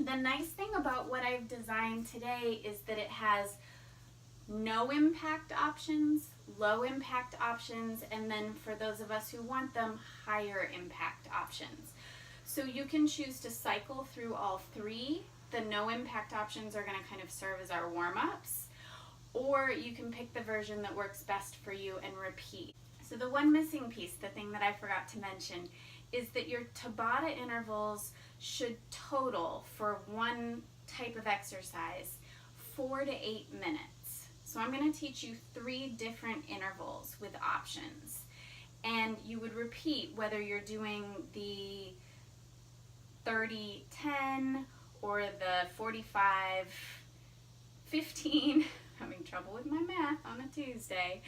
The nice thing about what I've designed today is that it has no impact options, low impact options, and then for those of us who want them, higher impact options. So you can choose to cycle through all three. The no impact options are going to kind of serve as our warm-ups, or you can pick the version that works best for you and repeat. So the one missing piece, the thing that I forgot to mention, is that your Tabata intervals should total for one type of exercise 4 to 8 minutes. So I'm going to teach you 3 different intervals with options. And you would repeat whether you're doing the 30-10 or the 45-15, having trouble with my math on a Tuesday.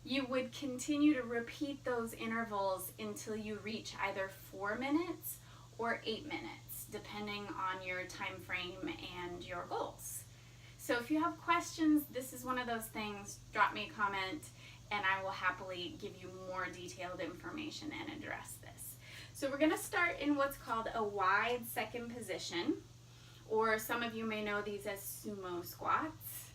You would continue to repeat those intervals until you reach either 4 minutes or 8 minutes, depending on your time frame and your goals. So if you have questions, this is one of those things, drop me a comment and I will happily give you more detailed information and address this. So we're going to start in what's called a wide second position, or some of you may know these as sumo squats.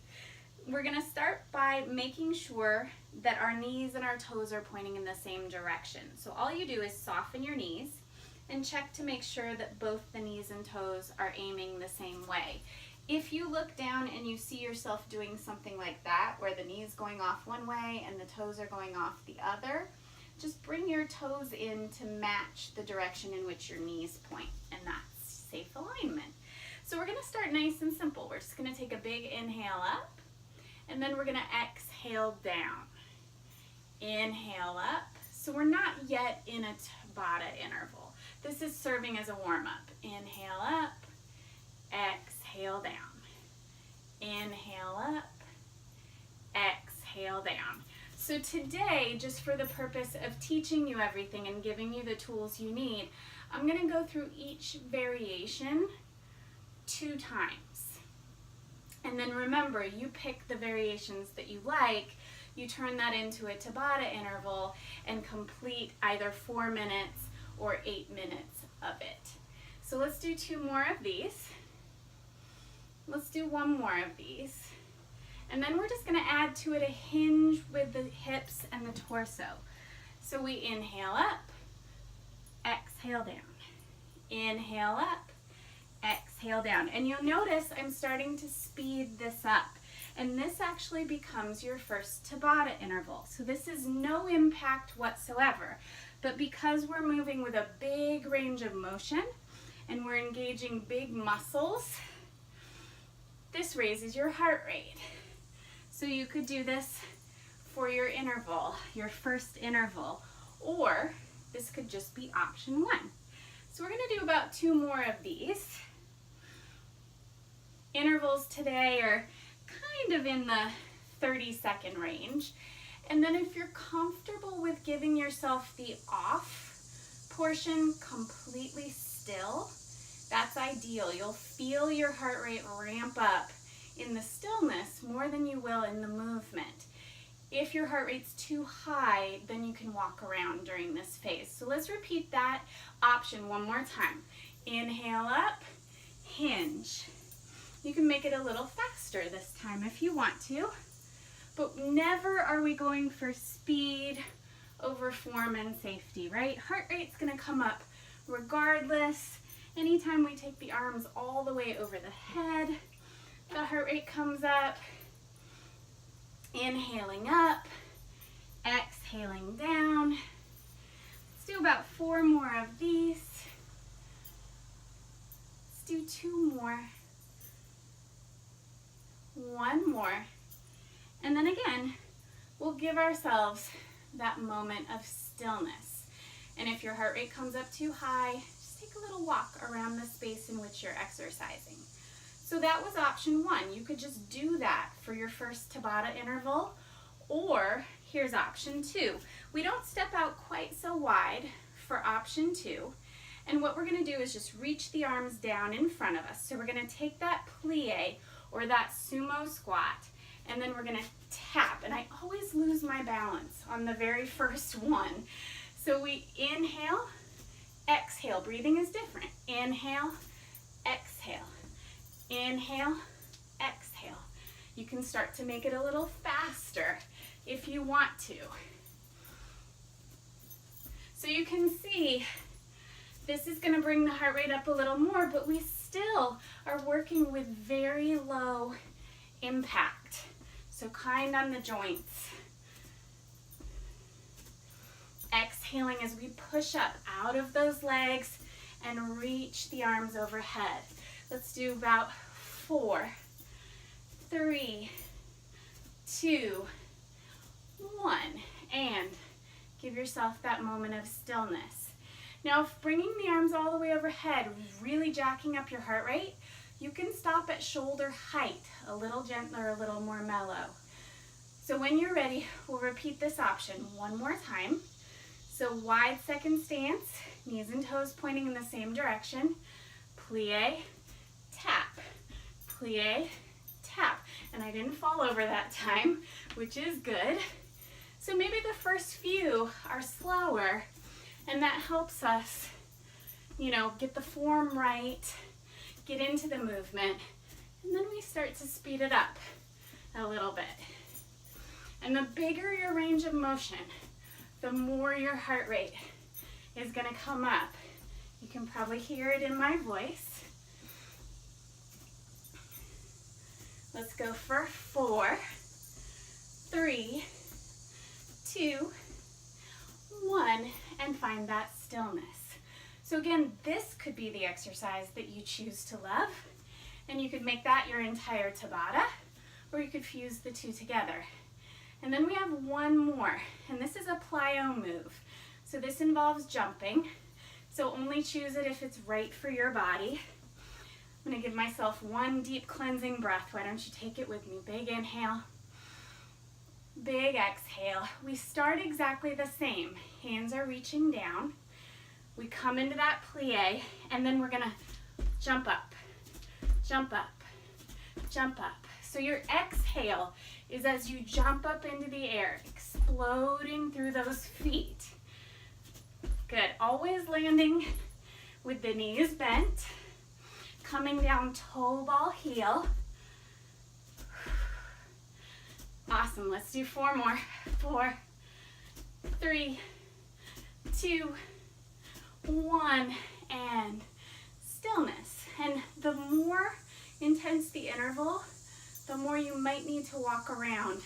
We're going to start by making sure that our knees and our toes are pointing in the same direction. So all you do is soften your knees and check to make sure that both the knees and toes are aiming the same way. If you look down and you see yourself doing something like that, where the knee's going off one way and the toes are going off the other, just bring your toes in to match the direction in which your knees point, and that's safe alignment. So we're going to start nice and simple. We're just going to take a big inhale up, and then we're going to exhale down. Inhale up. So we're not yet in a Tabata interval. This is serving as a warm-up. Inhale up, exhale down. Inhale up, exhale down. So today, just for the purpose of teaching you everything and giving you the tools you need, I'm going to go through each variation 2 times. And then remember, you pick the variations that you like, you turn that into a Tabata interval and complete either 4 minutes or 8 minutes of it. So let's do 2 more of these. Let's do 1 more of these. And then we're just going to add to it a hinge with the hips and the torso. So we inhale up, exhale down. Inhale up, exhale down. And you'll notice I'm starting to speed this up. And this actually becomes your first Tabata interval. So this is no impact whatsoever. But because we're moving with a big range of motion and we're engaging big muscles, this raises your heart rate. So you could do this for your interval, your first interval, or this could just be option 1. So we're going to do about 2 more of these. Intervals today are kind of in the 30-second range. And then if you're comfortable with giving yourself the off portion completely still, that's ideal. You'll feel your heart rate ramp up in the stillness more than you will in the movement. If your heart rate's too high, then you can walk around during this phase. So let's repeat that option 1 more time. Inhale up, hinge. You can make it a little faster this time if you want to, but never are we going for speed over form and safety, right? Heart rate's gonna come up regardless. Anytime we take the arms all the way over the head, the heart rate comes up. Inhaling up, exhaling down. Let's do about 4 more of these. Let's do 2 more. 1 more. And then again, we'll give ourselves that moment of stillness. And if your heart rate comes up too high, just take a little walk around the space in which you're exercising. So that was option 1. You could just do that for your first Tabata interval, or here's option 2. We don't step out quite so wide for option 2. And what we're going to do is just reach the arms down in front of us. So we're going to take that plie or that sumo squat, and then we're going to tap. And I always lose my balance on the very first one. So we inhale, exhale. Breathing is different. Inhale, exhale. Inhale, exhale. You can start to make it a little faster if you want to. So you can see this is going to bring the heart rate up a little more, but we still are working with very low impact. So kind on the joints. Exhaling as we push up out of those legs and reach the arms overhead. Let's do about 4, 3, 2, 1, and give yourself that moment of stillness. Now, if bringing the arms all the way overhead is really jacking up your heart rate, you can stop at shoulder height, a little gentler, a little more mellow. So when you're ready, we'll repeat this option one more time. So wide second stance, knees and toes pointing in the same direction. Plie, tap, plie, tap. And I didn't fall over that time, which is good. So maybe the first few are slower, and that helps us, get the form right, get into the movement, and then we start to speed it up a little bit. And the bigger your range of motion, the more your heart rate is going to come up. You can probably hear it in my voice. Let's go for 4, 3, 2, 1, and find that stillness. So again, this could be the exercise that you choose to love, and you could make that your entire Tabata, or you could fuse the two together. And then we have one more, and this is a plyo move. So this involves jumping, so only choose it if it's right for your body. I'm gonna give myself one deep cleansing breath. Why don't you take it with me? Big inhale, big exhale. We start exactly the same. Hands are reaching down. We come into that plie, and then we're gonna jump up, jump up, jump up. So your exhale is as you jump up into the air, exploding through those feet. Good, always landing with the knees bent, coming down toe ball heel. Awesome, let's do 4 more. 4, 3, 2, 1, and stillness. And the more intense the interval, the more you might need to walk around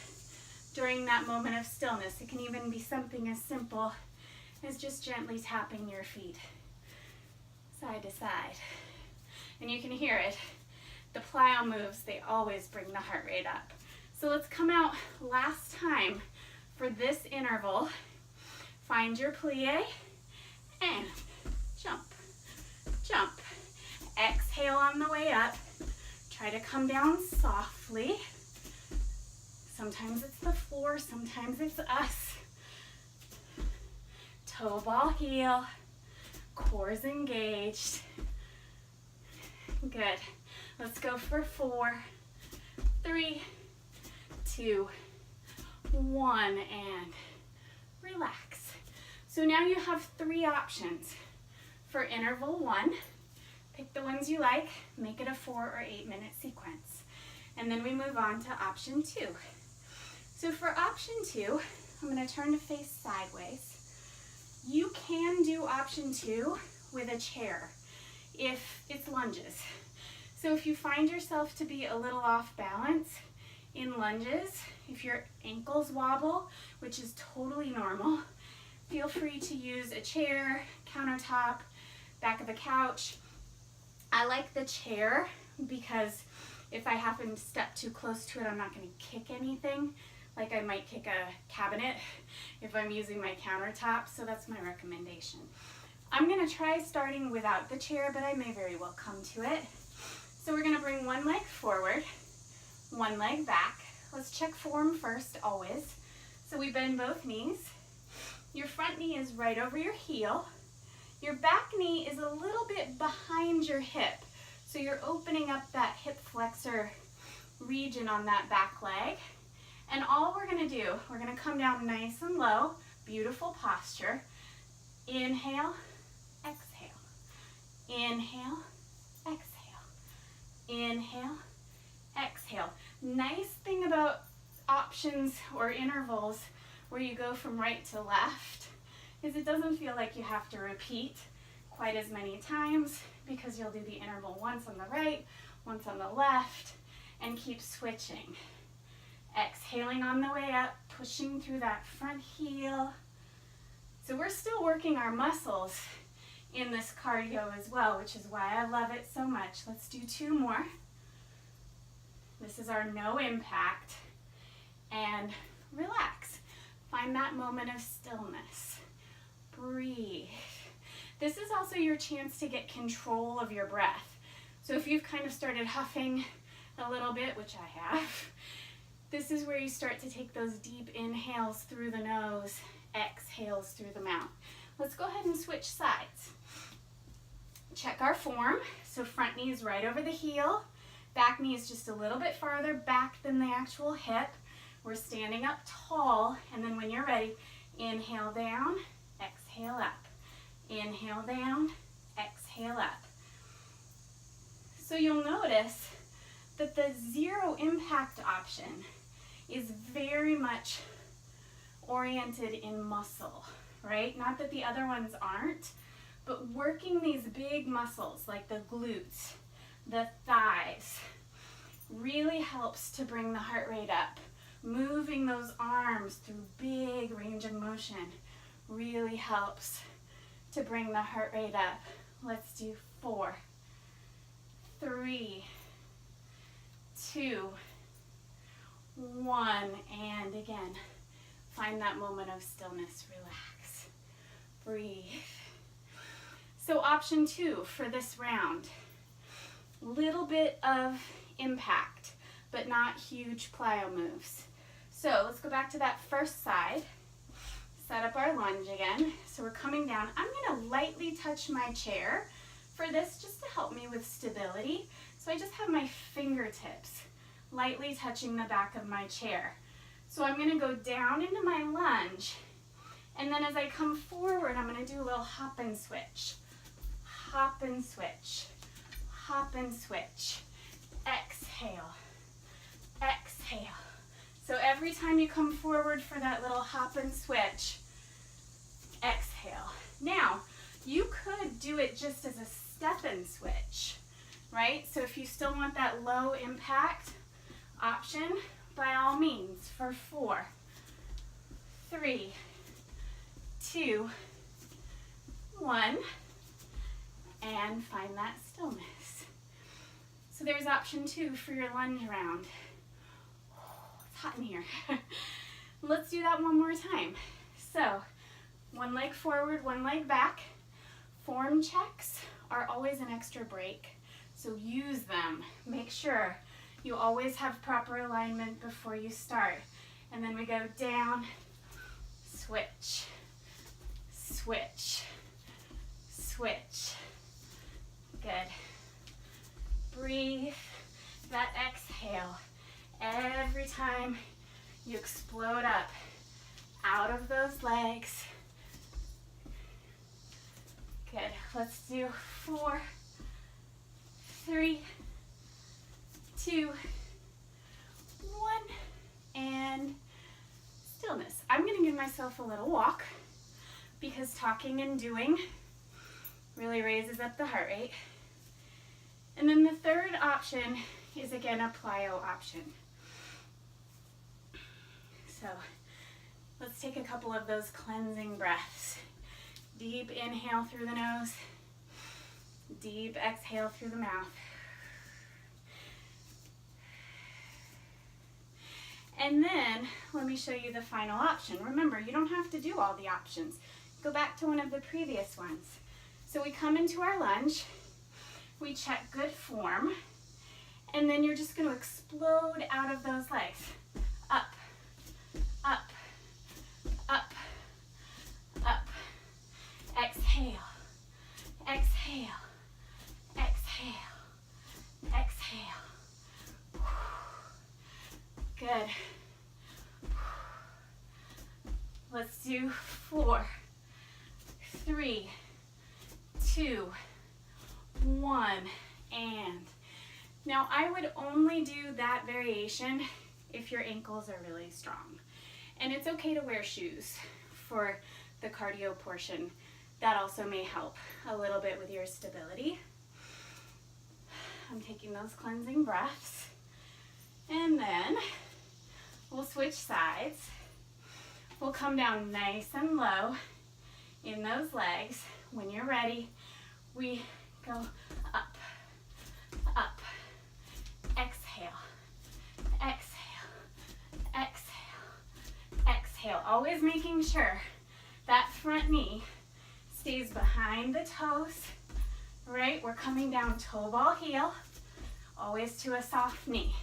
during that moment of stillness. It can even be something as simple as just gently tapping your feet side to side. And you can hear it. The plyo moves, they always bring the heart rate up. So let's come out last time for this interval. Find your plie and jump, jump. Exhale on the way up. Try to come down softly. Sometimes it's the floor, sometimes it's us. Toe ball heel, core's engaged. Good. Let's go for 4, 3, 2, 1, and relax. So now you have 3 options for interval 1. Pick the ones you like, make it a 4 or 8 minute sequence. And then we move on to option 2. So for option 2, I'm going to turn to face sideways. You can do option 2 with a chair if it's lunges. So if you find yourself to be a little off balance in lunges, if your ankles wobble, which is totally normal, feel free to use a chair, countertop, back of a couch. I like the chair because if I happen to step too close to it, I'm not going to kick anything, like I might kick a cabinet if I'm using my countertop, so that's my recommendation. I'm going to try starting without the chair, but I may very well come to it. So we're going to bring one leg forward, one leg back. Let's check form first, always. So we bend both knees. Your front knee is right over your heel. Your back knee is a little bit behind your hip. So you're opening up that hip flexor region on that back leg. And all we're going to do, we're going to come down nice and low, beautiful posture. Inhale, exhale. Inhale, exhale. Inhale, exhale. Nice thing about options or intervals where you go from right to left is it doesn't feel like you have to repeat quite as many times because you'll do the interval once on the right, once on the left, and keep switching. Exhaling on the way up, pushing through that front heel. So we're still working our muscles in this cardio as well, which is why I love it so much. Let's do 2 more. This is our no impact. And relax. Find that moment of stillness. Breathe. This is also your chance to get control of your breath. So if you've kind of started huffing a little bit, which I have, this is where you start to take those deep inhales through the nose, exhales through the mouth. Let's go ahead and switch sides. Check our form. So front knee is right over the heel. Back knee is just a little bit farther back than the actual hip. We're standing up tall, and then when you're ready, inhale down, exhale up. Inhale down, exhale up. So you'll notice that the 0 impact option is very much oriented in muscle, right? Not that the other ones aren't, but working these big muscles like the glutes, the thighs, really helps to bring the heart rate up. Moving those arms through big range of motion really helps to bring the heart rate up. Let's do 4, 3, 2, 1, and again, find that moment of stillness, relax, breathe. So option 2 for this round, little bit of impact, but not huge plyo moves. So let's go back to that first side, set up our lunge again. So we're coming down. I'm gonna lightly touch my chair for this just to help me with stability. So I just have my fingertips lightly touching the back of my chair. So I'm gonna go down into my lunge, and then as I come forward, I'm gonna do a little hop and switch. Hop and switch, hop and switch. Exhale, exhale. So every time you come forward for that little hop and switch, exhale. Now, you could do it just as a step and switch, right? So if you still want that low impact option, by all means, for 4, 3, 2, 1, and find that stillness. So there's option 2 for your lunge round. It's hot in here. Let's do that one more time. So, one leg forward, one leg back. Form checks are always an extra break, so use them. Make sure you always have proper alignment before you start. And then we go down, switch, switch, switch. Good. Breathe that exhale every time you explode up out of those legs. Good. Let's do 4, 3, 2, 1, and stillness. I'm going to give myself a little walk because talking and doing really raises up the heart rate. And then the third option is again a plyo option. So let's take a couple of those cleansing breaths. Deep inhale through the nose, deep exhale through the mouth. And then let me show you the final option. Remember, you don't have to do all the options. Go back to one of the previous ones. So we come into our lunge, we check good form, and then you're just going to explode out of those legs. Up, up, up, up. Exhale, exhale, exhale, exhale. Good. Let's do 4, 3, 2, 1, and Now, I would only do that variation if your ankles are really strong. And it's okay to wear shoes for the cardio portion. That also may help a little bit with your stability. I'm taking those cleansing breaths. And then we'll switch sides. We'll come down nice and low in those legs. When you're ready, we go up, up, exhale, exhale, exhale, exhale. Always making sure that front knee stays behind the toes, right? We're coming down toe ball heel, always to a soft knee.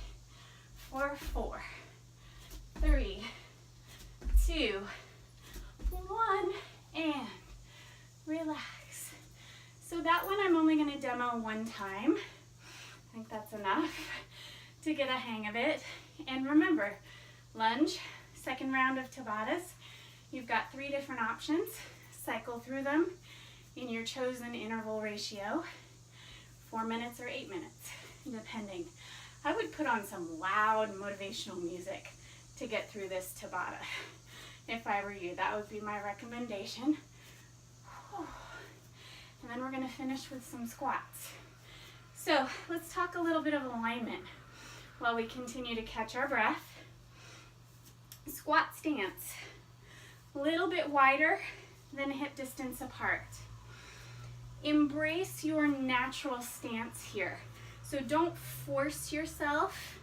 For 4, 3, 2, 1, and relax. So that one I'm only going to demo one time. I think that's enough to get a hang of it. And remember, lunge, second round of Tabatas. You've got 3 different options. Cycle through them in your chosen interval ratio, 4 minutes or 8 minutes, depending. I would put on some loud motivational music to get through this Tabata. If I were you, that would be my recommendation. And then we're going to finish with some squats. So let's talk a little bit of alignment while we continue to catch our breath. Squat stance, a little bit wider than hip distance apart. Embrace your natural stance here. So don't force yourself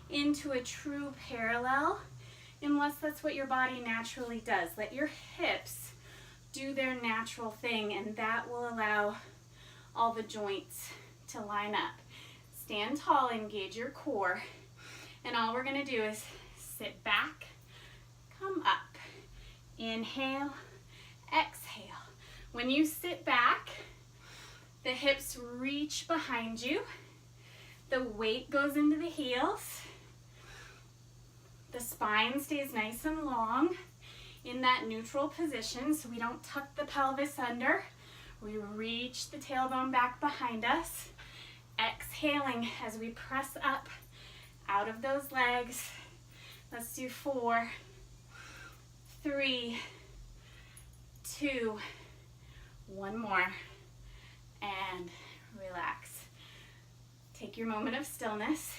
into a true parallel unless that's what your body naturally does. Let your hips do their natural thing, and that will allow all the joints to line up. Stand tall, engage your core, and all we're going to do is sit back, come up, inhale, exhale. When you sit back, the hips reach behind you, the weight goes into the heels, the spine stays nice and long in that neutral position so we don't tuck the pelvis under. We reach the tailbone back behind us, exhaling as we press up out of those legs. Let's do 4, 3, 2, 1 more, and relax. Take your moment of stillness,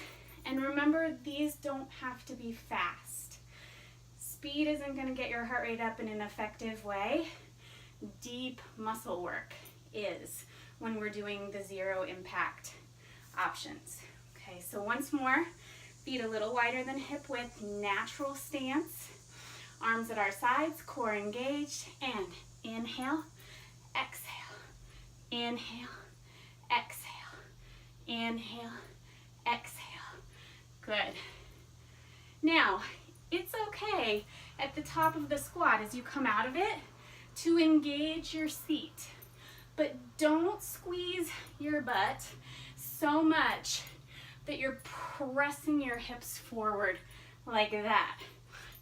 and remember, these don't have to be fast. Speed isn't going to get your heart rate up in an effective way. Deep muscle work is when we're doing the zero impact options. Okay, so once more, feet a little wider than hip width, natural stance, arms at our sides, core engaged, and inhale, exhale, inhale, exhale, inhale, exhale. Good. Now, it's okay at the top of the squat as you come out of it to engage your seat, but don't squeeze your butt so much that you're pressing your hips forward like that.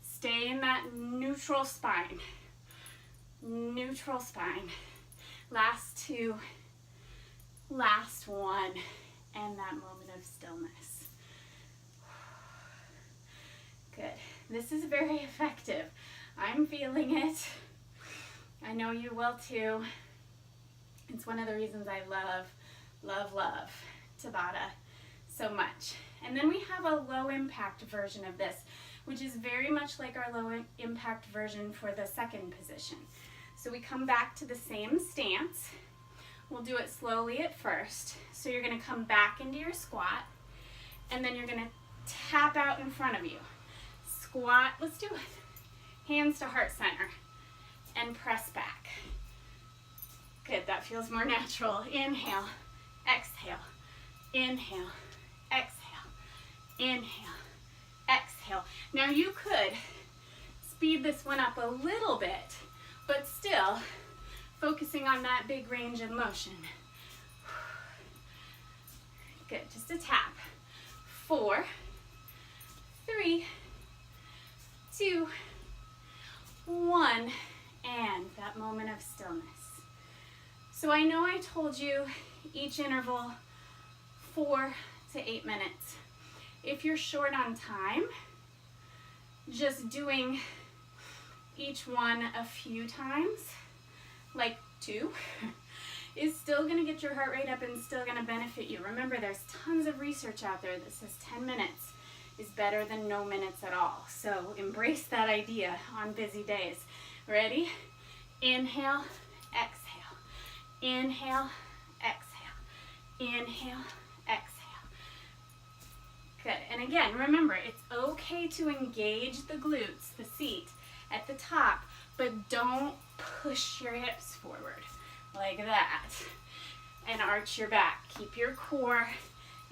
Stay in that neutral spine. Neutral spine. Last 2, last 1, and that moment of stillness. Good. This is very effective. I'm feeling it. I know you will too. It's one of the reasons I love Tabata so much. And then we have a low impact version of this, which is very much like our low impact version for the second position. So we come back to the same stance. We'll do it slowly at first. So you're going to come back into your squat, and then you're going to tap out in front of you. Squat, let's do it. Hands to heart center, and press back. Good, that feels more natural. Inhale, exhale, inhale, exhale, inhale, exhale. Now you could speed this one up a little bit, but still focusing on that big range of motion. Good, just a tap. 4, 3, 2, 1, and that moment of stillness. So I know I told you each interval 4 to 8 minutes. If you're short on time, just doing each one a few times, like 2, is still gonna get your heart rate up and still gonna benefit you. Remember, there's tons of research out there that says 10 minutes is better than no minutes at all. So embrace that idea on busy days. Ready? Inhale, exhale. Inhale, exhale. Inhale, exhale. Good. And again, remember, it's okay to engage the glutes, the seat, at the top, but don't push your hips forward like that. And arch your back. Keep your core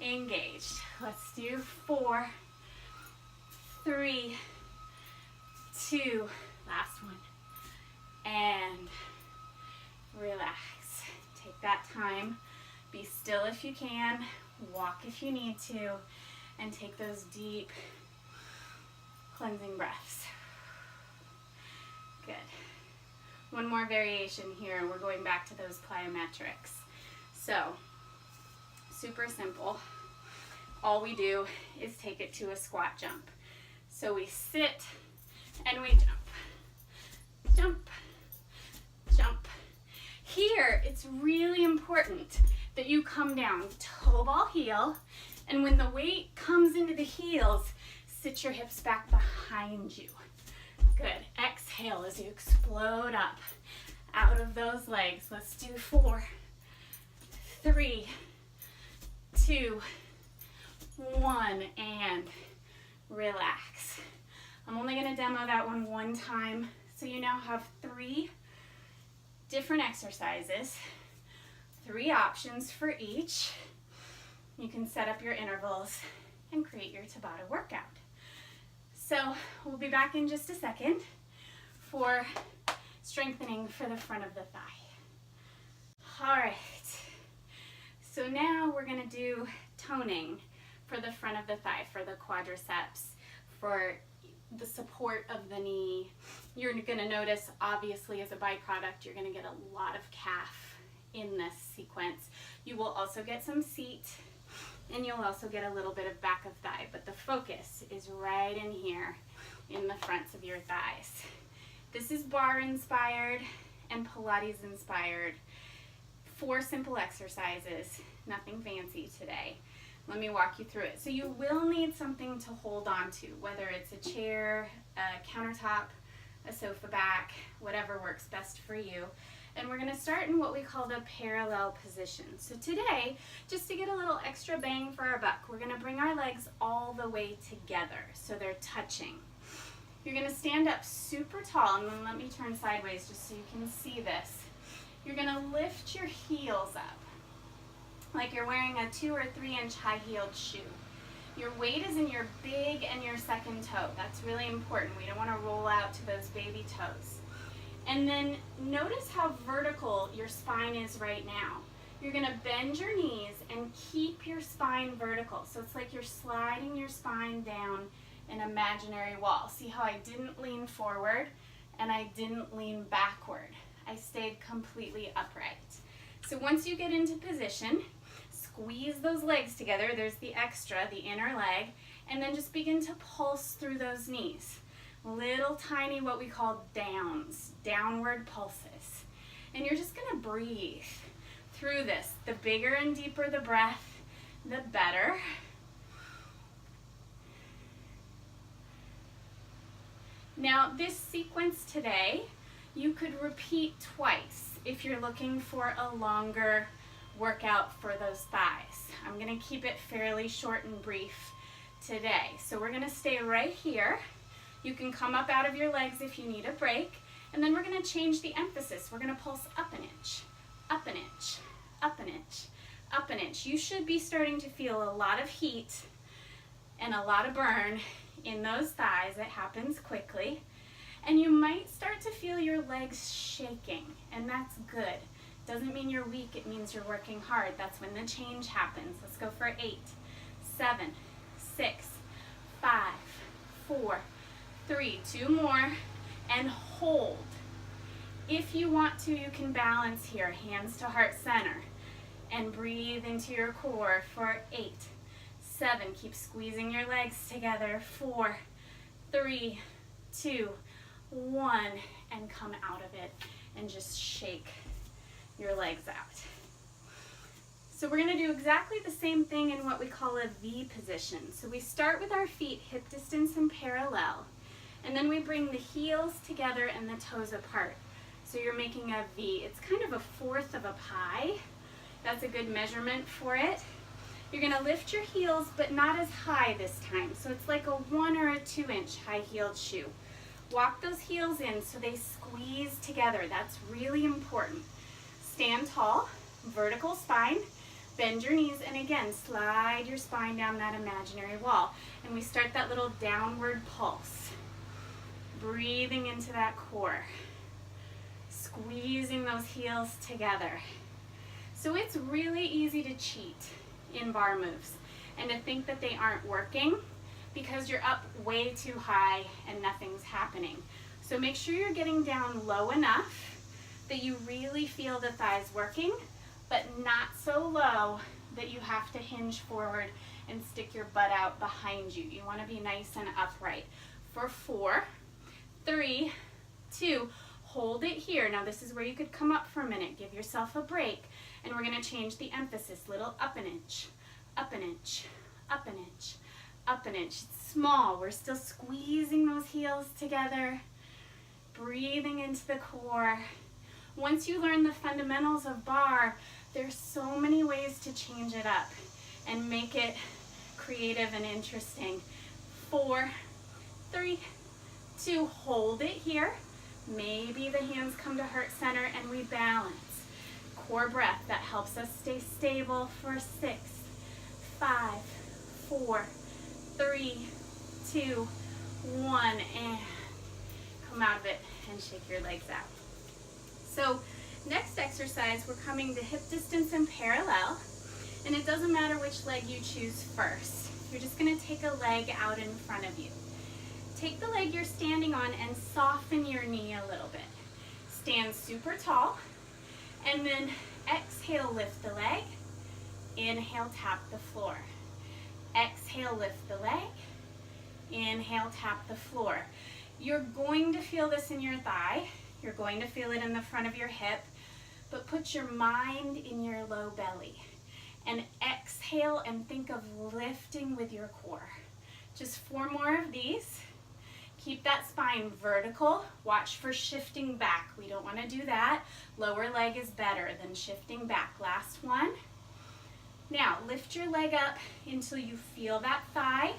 engaged. Let's do 4, 3, 2, last one, and relax. Take that time. Be still if you can, walk if you need to, and take those deep cleansing breaths. Good. One more variation here, and we're going back to those plyometrics. So, super simple. All we do is take it to a squat jump. So we sit and we jump. Jump, jump. Here, it's really important that you come down toe ball heel, and when the weight comes into the heels, sit your hips back behind you. Good. Exhale as you explode up out of those legs. Let's do 4, 3, 2, 1, and relax. I'm only going to demo that one time. So you now have 3 different exercises, 3 options for each. You can set up your intervals and create your Tabata workout. So we'll be back in just a second for strengthening for the front of the thigh. All right, so now we're gonna do toning for the front of the thigh, for the quadriceps, for the support of the knee. You're gonna notice, obviously, as a byproduct, you're gonna get a lot of calf in this sequence. You will also get some seat, and you'll also get a little bit of back of thigh, but the focus is right in here in the fronts of your thighs. This is barre inspired and Pilates inspired. 4 simple exercises, nothing fancy today. Let me walk you through it. So you will need something to hold on to, whether it's a chair, a countertop, a sofa back, whatever works best for you. And we're going to start in what we call the parallel position. So today, just to get a little extra bang for our buck, we're going to bring our legs all the way together so they're touching. You're going to stand up super tall, and then let me turn sideways just so you can see this. You're going to lift your heels up like you're wearing a 2 or 3 inch high-heeled shoe. Your weight is in your big and your second toe. That's really important. We don't want to roll out to those baby toes. And then notice how vertical your spine is right now. You're going to bend your knees and keep your spine vertical. So it's like you're sliding your spine down an imaginary wall. See how I didn't lean forward and I didn't lean backward. I stayed completely upright. So once you get into position, squeeze those legs together. There's the extra, the inner leg, and then just begin to pulse through those knees. Little tiny, what we call downs, downward pulses. And you're just gonna breathe through this. The bigger and deeper the breath, the better. Now this sequence today, you could repeat twice if you're looking for a longer workout for those thighs. I'm gonna keep it fairly short and brief today. So we're gonna stay right here. You can come up out of your legs if you need a break, and then we're gonna change the emphasis. We're gonna pulse up an inch, up an inch, up an inch, up an inch. You should be starting to feel a lot of heat and a lot of burn in those thighs. It happens quickly. And you might start to feel your legs shaking, and that's good. Doesn't mean you're weak, it means you're working hard. That's when the change happens. Let's go for 8, 7, 6, 5, 4, 3, 2 more, and hold. If you want to, you can balance here, hands to heart center, and breathe into your core for 8, 7, keep squeezing your legs together. 4, 3, 2, 1, and come out of it and just shake your legs out. So we're going to do exactly the same thing in what we call a V position. So we start with our feet hip distance and parallel, and then we bring the heels together and the toes apart. So you're making a V. It's kind of a fourth of a pie. That's a good measurement for it. You're going to lift your heels, but not as high this time. So it's like a 1 or a 2-inch high-heeled shoe. Walk those heels in so they squeeze together. That's really important. Stand tall, vertical spine. Bend your knees, and again, slide your spine down that imaginary wall. And we start that little downward pulse. Breathing into that core. Squeezing those heels together. So it's really easy to cheat in bar moves and to think that they aren't working because you're up way too high and nothing's happening. So make sure you're getting down low enough that you really feel the thighs working, but not so low that you have to hinge forward and stick your butt out behind you. You want to be nice and upright. For 4, 3, 2, hold it here. Now this is where you could come up for a minute. Give yourself a break. And we're going to change the emphasis. Little up an inch, up an inch, up an inch, up an inch. It's small. We're still squeezing those heels together. Breathing into the core. Once you learn the fundamentals of bar, there's so many ways to change it up and make it creative and interesting. 4, 3, 2, hold it here. Maybe the hands come to heart center and we balance. Core breath, that helps us stay stable for 6, 5, 4, 3, 2, 1, and come out of it and shake your legs out. So next exercise, we're coming to hip distance and parallel, and it doesn't matter which leg you choose first. You're just going to take a leg out in front of you. Take the leg you're standing on and soften your knee a little bit. Stand super tall, and then exhale, lift the leg. Inhale, tap the floor. Exhale, lift the leg. Inhale, tap the floor. You're going to feel this in your thigh. You're going to feel it in the front of your hip, but put your mind in your low belly. And exhale and think of lifting with your core. Just 4 more of these. Keep that spine vertical. Watch for shifting back. We don't want to do that. Lower leg is better than shifting back. Last one. Now, lift your leg up until you feel that thigh,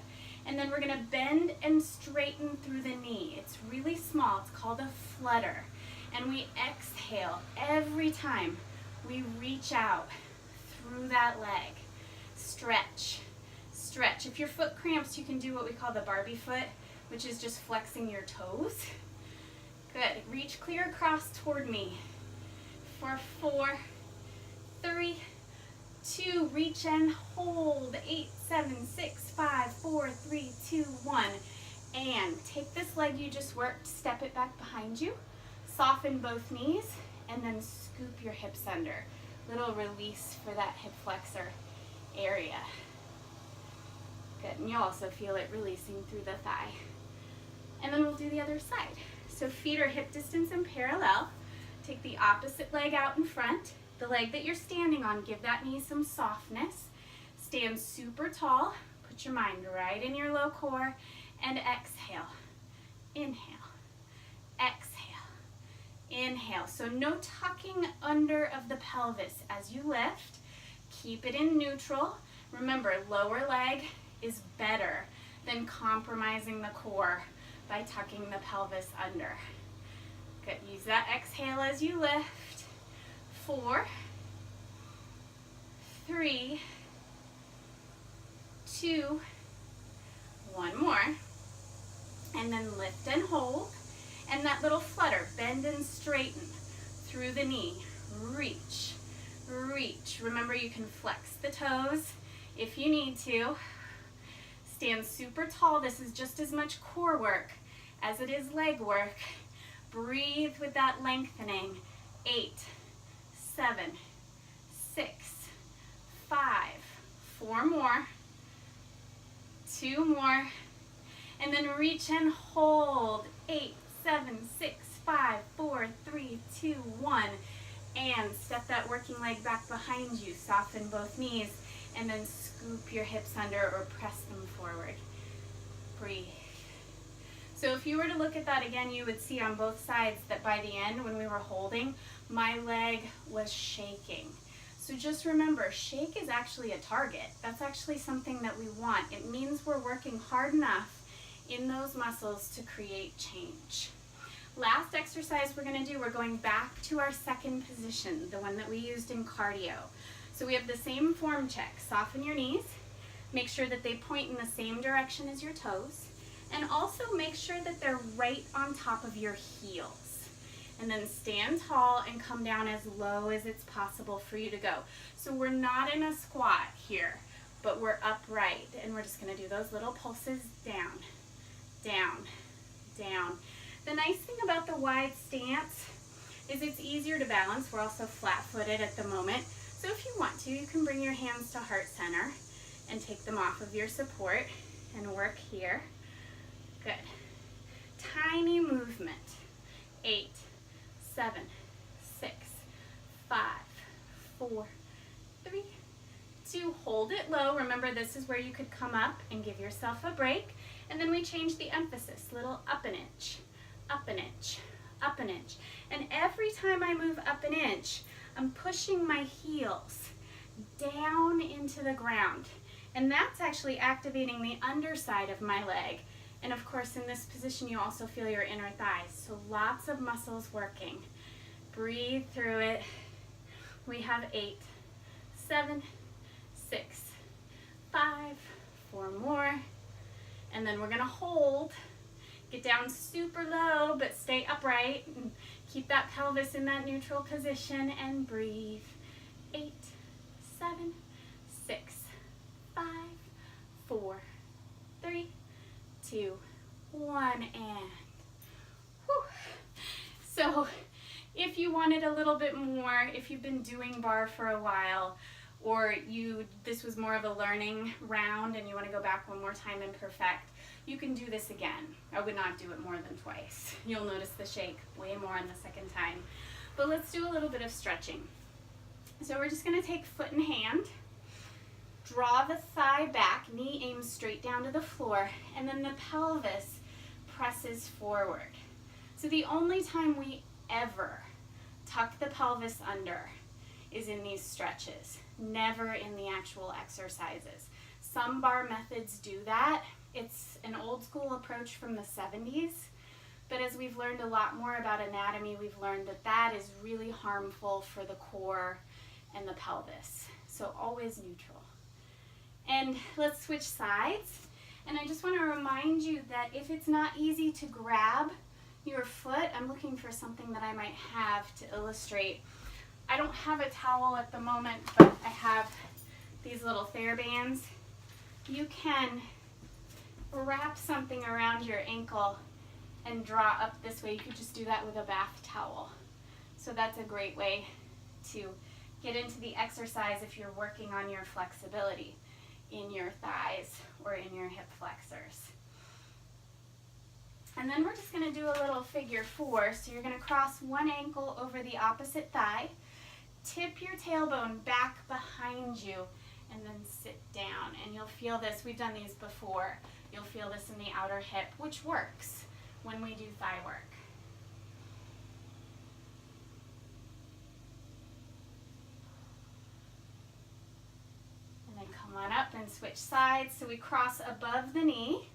and then we're going to bend and straighten through the knee. It's really small. It's called a flutter. And we exhale every time we reach out through that leg. Stretch, stretch. If your foot cramps, you can do what we call the Barbie foot, which is just flexing your toes. Good. Reach clear across toward me. For 4, 3, 2, reach and hold. 8, 7, 6, 5, 4, 3, 2, 1. And take this leg you just worked, step it back behind you, soften both knees, and then scoop your hips under. Little release for that hip flexor area. Good. And you'll also feel it releasing through the thigh. And then we'll do the other side. So feet are hip distance and parallel. Take the opposite leg out in front. The leg that you're standing on, give that knee some softness. Stand super tall. Put your mind right in your low core. And exhale. Inhale. Exhale. Inhale. So no tucking under of the pelvis as you lift. Keep it in neutral. Remember, lower leg is better than compromising the core by tucking the pelvis under. Good. Use that exhale as you lift. 4, 3, 2, 1 more. And then lift and hold. And that little flutter, bend and straighten through the knee. Reach, reach. Remember, you can flex the toes if you need to. Stand super tall. This is just as much core work as it is leg work. Breathe with that lengthening. 8, 7, 6, 5, 4 more, 2 more. And then reach and hold. 8, 7, 6, 5, 4, 3, 2, 1. And step that working leg back behind you. Soften both knees. And then scoop your hips under or press them forward. Breathe. So if you were to look at that again, you would see on both sides that by the end, when we were holding, my leg was shaking. So just remember, shake is actually a target. That's actually something that we want. It means we're working hard enough in those muscles to create change. Last exercise we're going to do, we're going back to our second position, the one that we used in cardio. So we have the same form check. Soften your knees. Make sure that they point in the same direction as your toes. And also make sure that they're right on top of your heels. And then stand tall and come down as low as it's possible for you to go. So we're not in a squat here, but we're upright. And we're just going to do those little pulses down, down, down. The nice thing about the wide stance is it's easier to balance. We're also flat-footed at the moment. So if you want to, you can bring your hands to heart center and take them off of your support and work here. Good. Tiny movement. 8, 7, 6, 5, 4, 3, 2. Hold it low. Remember, this is where you could come up and give yourself a break. And then we change the emphasis. Little up an inch, up an inch, up an inch. And every time I move up an inch, I'm pushing my heels down into the ground. And that's actually activating the underside of my leg. And of course, in this position, you also feel your inner thighs. So lots of muscles working. Breathe through it. We have 8, 7, 6, 5, 4 more. And then we're going to hold. Get down super low, but stay upright. And keep that pelvis in that neutral position and breathe. 8, 7, 6, 5, 4, 3, 2, 1, and whew. So if you wanted a little bit more, if you've been doing barre for a while, or this was more of a learning round and you want to go back one more time and perfect, you can do this again. I would not do it more than twice. You'll notice the shake way more on the second time. But let's do a little bit of stretching. So we're just going to take foot in hand. Draw the thigh back, knee aims straight down to the floor, and then the pelvis presses forward. So the only time we ever tuck the pelvis under is in these stretches, never in the actual exercises. Some barre methods do that. It's an old school approach from the 70s, but as we've learned a lot more about anatomy, we've learned that that is really harmful for the core and the pelvis. So always neutral. And let's switch sides. And I just want to remind you that if it's not easy to grab your foot, I'm looking for something that I might have to illustrate. I don't have a towel at the moment, but I have these little TheraBands. You can wrap something around your ankle and draw up this way. You could just do that with a bath towel. So that's a great way to get into the exercise if you're working on your flexibility in your thighs or in your hip flexors. And then we're just going to do a little figure 4. So you're going to cross one ankle over the opposite thigh, tip your tailbone back behind you, and then sit down. And you'll feel this. We've done these before. You'll feel this in the outer hip, which works when we do thigh work. Come on up and switch sides. So we cross above the knee,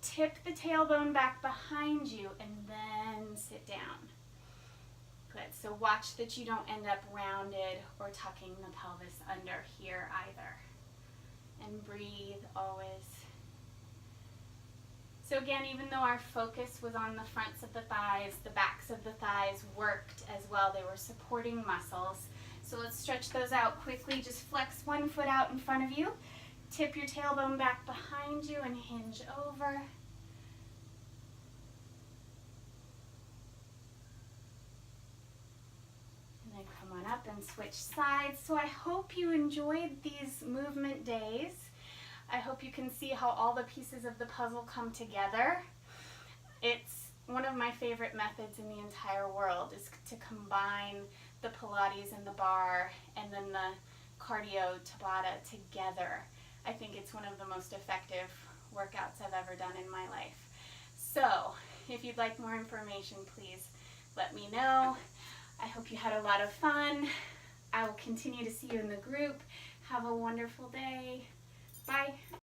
tip the tailbone back behind you, and then sit down. Good. So watch that you don't end up rounded or tucking the pelvis under here either. And breathe always. So again, even though our focus was on the fronts of the thighs, the backs of the thighs worked as well. They were supporting muscles. So let's stretch those out quickly. Just flex one foot out in front of you. Tip your tailbone back behind you and hinge over. And then come on up and switch sides. So I hope you enjoyed these movement days. I hope you can see how all the pieces of the puzzle come together. It's one of my favorite methods in the entire world, is to combine the Pilates and the barre and then the cardio Tabata together. I think it's one of the most effective workouts I've ever done in my life. So if you'd like more information, please let me know. I hope you had a lot of fun. I will continue to see you in the group. Have a wonderful day. Bye.